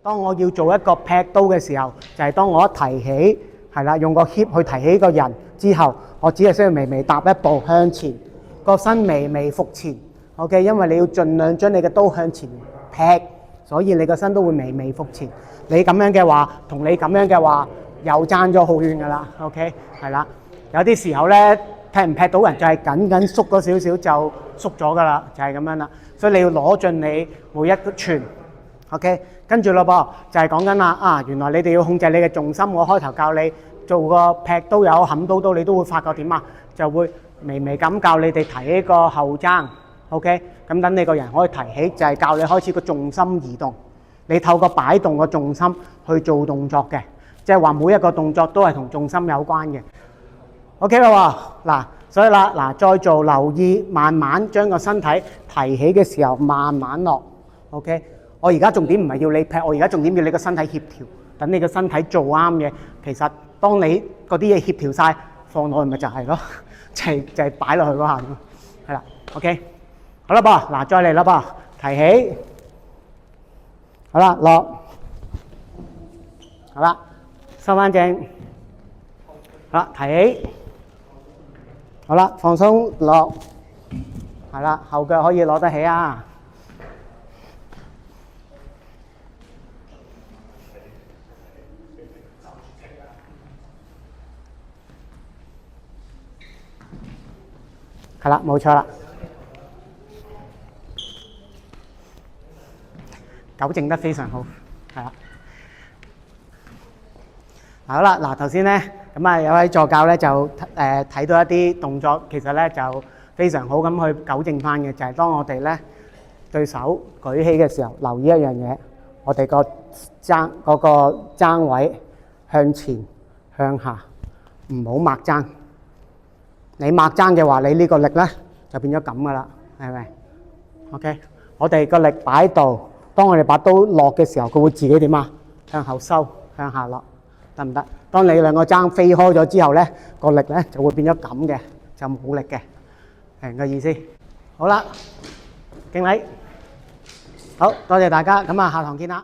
當我要做一個劈刀嘅時候，就係當我一提起，係啦，用個 hip 去提起個人之後，我只係需要微微踏一步向前，個身微微伏前。OK， 因為你要盡量將你嘅刀向前劈，所以你個身都會微微伏前。你咁樣嘅話，同你咁樣嘅話，又爭咗好遠㗎啦。OK， 係啦，有啲時候咧，劈唔劈到人就係緊縮嗰少少就縮咗㗎啦，就係咁樣啦。所以你要攞盡你每一寸。OK， 跟住咯噃，就係講緊啦。原來你哋要控制你嘅重心。我開頭教你做個劈刀又好，冚刀，你都會發覺點啊？就會微微咁教你哋提起個後踭。OK， 咁等你個人可以提起，就係教你開始個重心移動。你透過擺動個重心去做動作嘅，即係話每一個動作都係同重心有關嘅。OK 啦喎，嗱，所以啦，嗱，再做留意，慢慢將個身體提起嘅時候，慢慢落。OK， 我而家重點唔係要你劈，我而家重點要你個身體協調，等你個身體做啱嘅。其實當你嗰啲嘢協調晒，放落去咪就係咯，就係擺落去嗰下咯。係啦 ，OK， 好啦噃，嗱，再嚟啦噃，提起，好啦，落，好啦，收翻正，好啦，提起，好啦，放鬆落，係啦，後腳可以攞得起啊。係啦，冇錯啦，糾正得非常好，係啦。好啦，嗱頭先咧，咁啊有位助教咧就睇到一啲動作，其實咧就非常好咁去糾正翻嘅，就係當我哋咧對手舉起嘅時候，留意一樣嘢，我哋個踭嗰個踭位向前向下，唔好抹踭。你抹踭嘅話，你呢個力咧就變咗咁噶啦，係咪 ？OK， 我哋個力擺喺度，當我哋把刀落嘅時候，佢會自己點啊？向後收，向下落，得唔得？當你兩個踭飛開咗之後咧，個力咧就會變咗咁嘅，就冇力嘅，明個意思？好啦，敬禮，好多謝大家，咁啊下堂見啦。